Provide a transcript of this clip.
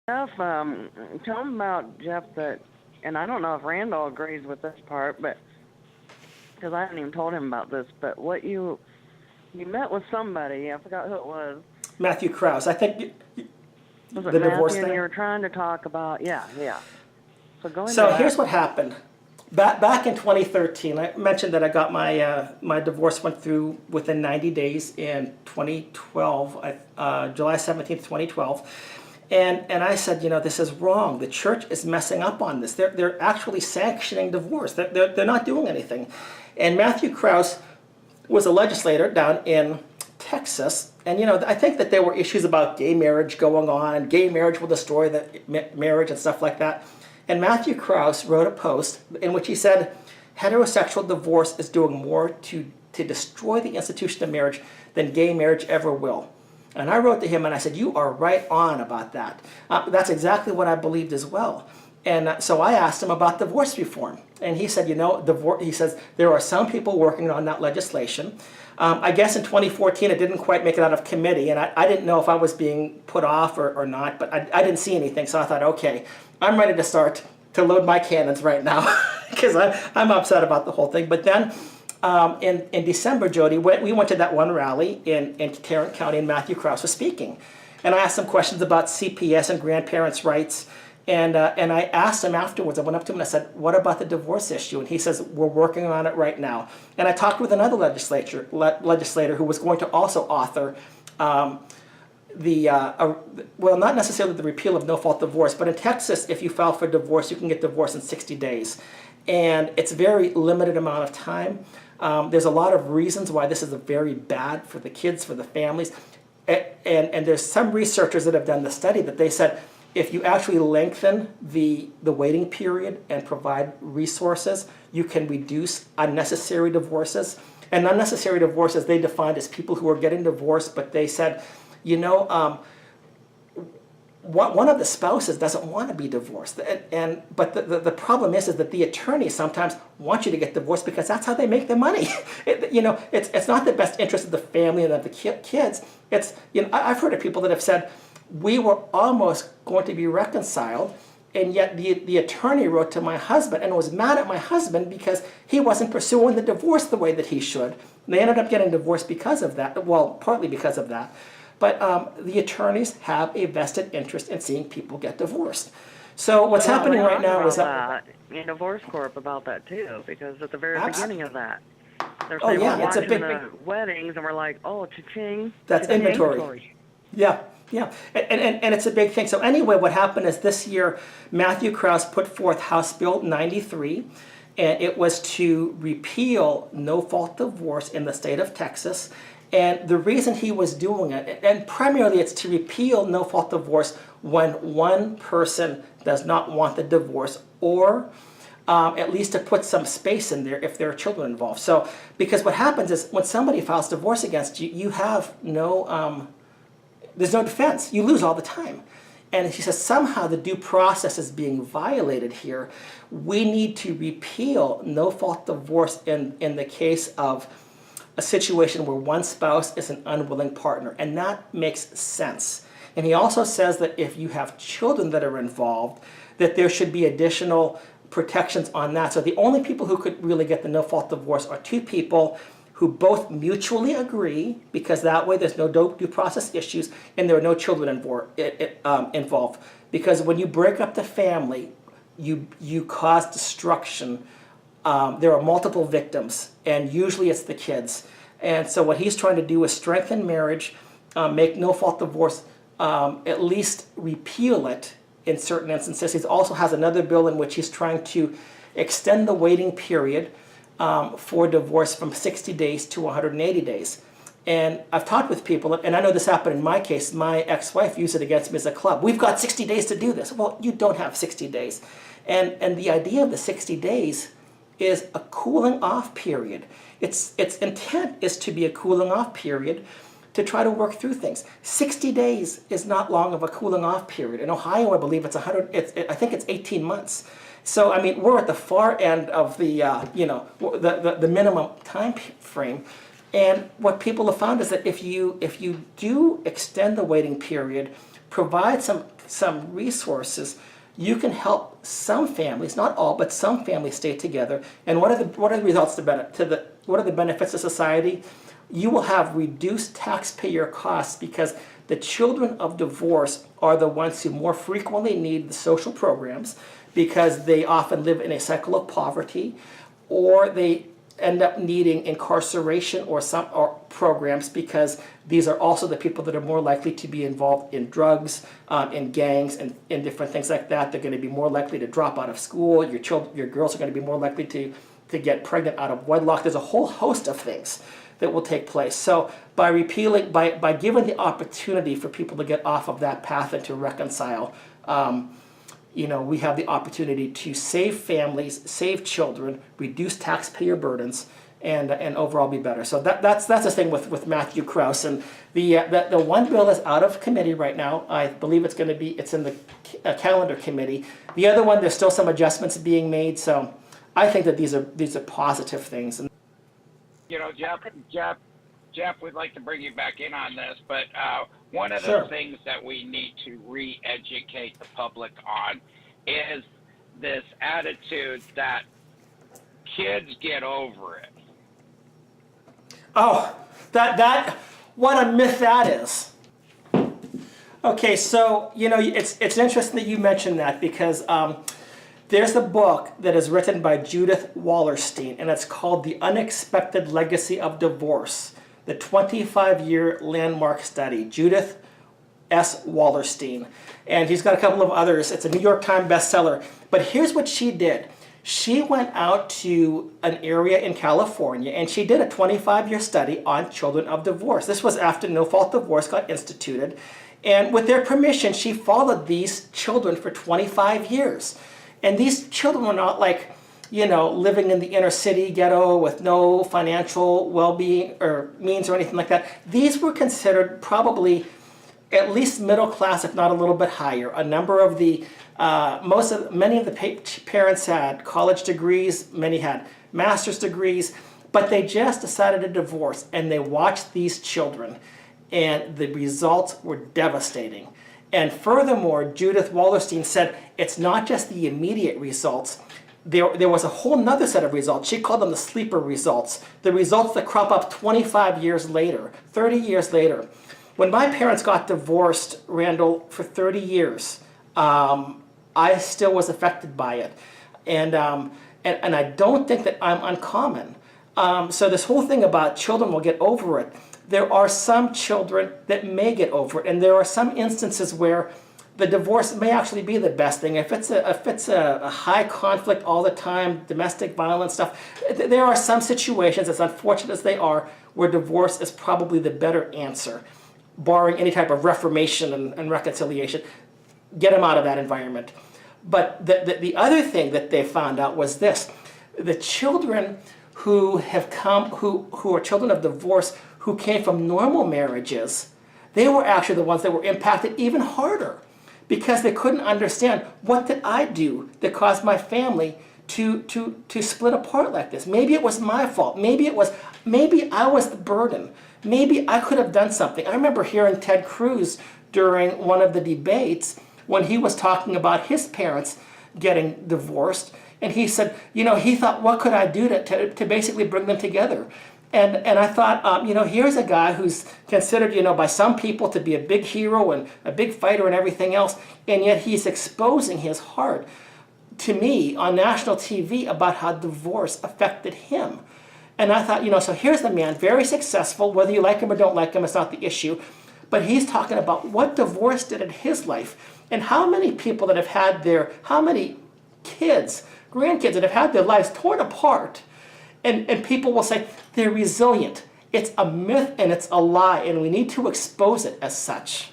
Jeff, tell him about Jeff that, and I don't know if Randall agrees with this part, but because I haven't even told him about this, but what you met with somebody, I forgot who it was. Matthew Krause, I think. Was it The Matthew? divorce And thing? you were trying to talk about, yeah. So go into So that. here's what happened. Back in 2013, I mentioned that I got my divorce went through within 90 days in 2012, July 17th, 2012. And I said, this is wrong. The church is messing up on this. They're actually sanctioning divorce. They're not doing anything. And Matthew Krause was a legislator down in Texas. And, I think that there were issues about gay marriage going on, and gay marriage will destroy the marriage and stuff like that. And Matthew Krause wrote a post in which he said, heterosexual divorce is doing more to destroy the institution of marriage than gay marriage ever will. And I wrote to him and I said, you are right on about that. That's exactly what I believed as well. And so I asked him about divorce reform. And he said, he says, there are some people working on that legislation. I guess in 2014 it didn't quite make it out of committee, and I didn't know if I was being put off or not, but I didn't see anything, so I thought, okay, I'm ready to start to load my cannons right now, because I'm upset about the whole thing. But then in December, Jodi, we went to that one rally in Tarrant County, and Matthew Krause was speaking. And I asked some questions about CPS and grandparents' rights. And I asked him afterwards, I went up to him and I said, what about the divorce issue? And he says, we're working on it right now. And I talked with another legislator who was going to also author well, not necessarily the repeal of no-fault divorce, but in Texas, if you file for divorce, you can get divorced in 60 days. And it's a very limited amount of time. There's a lot of reasons why this is very bad for the kids, for the families. And there's some researchers that have done the study that they said, if you actually lengthen the waiting period and provide resources, you can reduce unnecessary divorces. And unnecessary divorces they defined as people who are getting divorced, but they said, one of the spouses doesn't want to be divorced. But the problem is that the attorneys sometimes want you to get divorced because that's how they make their money. It's not the best interest of the family and of the kids. I've heard of people that have said, we were almost going to be reconciled, and yet the attorney wrote to my husband and was mad at my husband because he wasn't pursuing the divorce the way that he should. And they ended up getting divorced because of that, well, partly because of that. But the attorneys have a vested interest in seeing people get divorced. So what's happening right now is that in Divorce Corp about that too, because at the very beginning of that, they're oh saying yeah, we're it's a watching big the weddings, and we're like, oh, cha-ching. That's cha-ching. inventory. Yeah. And it's a big thing. So anyway, what happened is this year, Matthew Krause put forth House Bill 93, and it was to repeal no-fault divorce in the state of Texas. And the reason he was doing it, and primarily it's to repeal no-fault divorce when one person does not want the divorce, or at least to put some space in there if there are children involved. So, because what happens is when somebody files divorce against you, you have there's no defense. You lose all the time. And he says somehow the due process is being violated here. We need to repeal no-fault divorce in the case of a situation where one spouse is an unwilling partner. And that makes sense. And he also says that if you have children that are involved, that there should be additional protections on that. So the only people who could really get the no-fault divorce are two people who both mutually agree, because that way there's no due process issues and there are no children involved. Because when you break up the family, you cause destruction. There are multiple victims, and usually it's the kids. And so what he's trying to do is strengthen marriage, make no-fault divorce, at least repeal it in certain instances. He also has another bill in which he's trying to extend the waiting period for divorce from 60 days to 180 days. And I've talked with people, and I know this happened in my case. My ex-wife used it against me as a club. We've got 60 days to do this. Well, you don't have 60 days. And the idea of the 60 days is a cooling off period. Its intent is to be a cooling off period to try to work through things. 60 days is not long of a cooling off period. In Ohio, I believe I think it's 18 months. So, I mean, we're at the far end of the minimum time frame. And what people have found is that if you do extend the waiting period, provide some some resources, you can help some families, not all, but some families stay together. And what are the results what are the benefits to society? You will have reduced taxpayer costs because the children of divorce are the ones who more frequently need the social programs because they often live in a cycle of poverty, or they end up needing incarceration or programs because these are also the people that are more likely to be involved in drugs, in gangs, and in different things like that. They're going to be more likely to drop out of school. Your girls are going to be more likely to get pregnant out of wedlock. There's a whole host of things that will take place. So by repealing, by giving the opportunity for people to get off of that path and to reconcile, we have the opportunity to save families, save children, reduce taxpayer burdens, and overall be better. So that's the thing with Matthew Krause. And the one bill is out of committee right now. I believe it's in the calendar committee. The other one, there's still some adjustments being made. So I think that these are positive things. Jeff, we'd like to bring you back in on this, but one of the Sure. things that we need to re-educate the public on is this attitude that kids get over it. Oh, that what a myth that is. Okay, so it's interesting that you mentioned that because there's a book that is written by Judith Wallerstein, and it's called The Unexpected Legacy of Divorce, the 25-year landmark study. Judith S. Wallerstein. And he's got a couple of others. It's a New York Times bestseller. But here's what she did. She went out to an area in California, and she did a 25-year study on children of divorce. This was after no-fault divorce got instituted. And with their permission, she followed these children for 25 years. And these children were not living in the inner city ghetto with no financial well-being or means or anything like that. These were considered probably at least middle class, if not a little bit higher. A number of many of the parents had college degrees, many had master's degrees, but they just decided to divorce, and they watched these children, and the results were devastating. And furthermore, Judith Wallerstein said it's not just the immediate results. There was a whole nother set of results. She called them the sleeper results. The results that crop up 25 years later, 30 years later. When my parents got divorced, Randall, for 30 years, I still was affected by it. And I don't think that I'm uncommon. So this whole thing about children will get over it, there are some children that may get over it, and there are some instances where the divorce may actually be the best thing. If it's a high conflict all the time, domestic violence stuff, there are some situations, as unfortunate as they are, where divorce is probably the better answer, barring any type of reformation and reconciliation. Get them out of that environment. But the other thing that they found out was this: the children who are children of divorce who came from normal marriages, they were actually the ones that were impacted even harder, because they couldn't understand, what did I do that caused my family to split apart like this? Maybe it was my fault. Maybe I was the burden. Maybe I could have done something. I remember hearing Ted Cruz during one of the debates when he was talking about his parents getting divorced, and he said, he thought, what could I do to basically bring them together? And I thought, here's a guy who's considered, by some people to be a big hero and a big fighter and everything else, and yet he's exposing his heart to me on national TV about how divorce affected him. And I thought, so here's the man, very successful, whether you like him or don't like him, it's not the issue, but he's talking about what divorce did in his life, and how many people that have had how many kids, grandkids that have had their lives torn apart. And people will say they're resilient. It's a myth and it's a lie, and we need to expose it as such.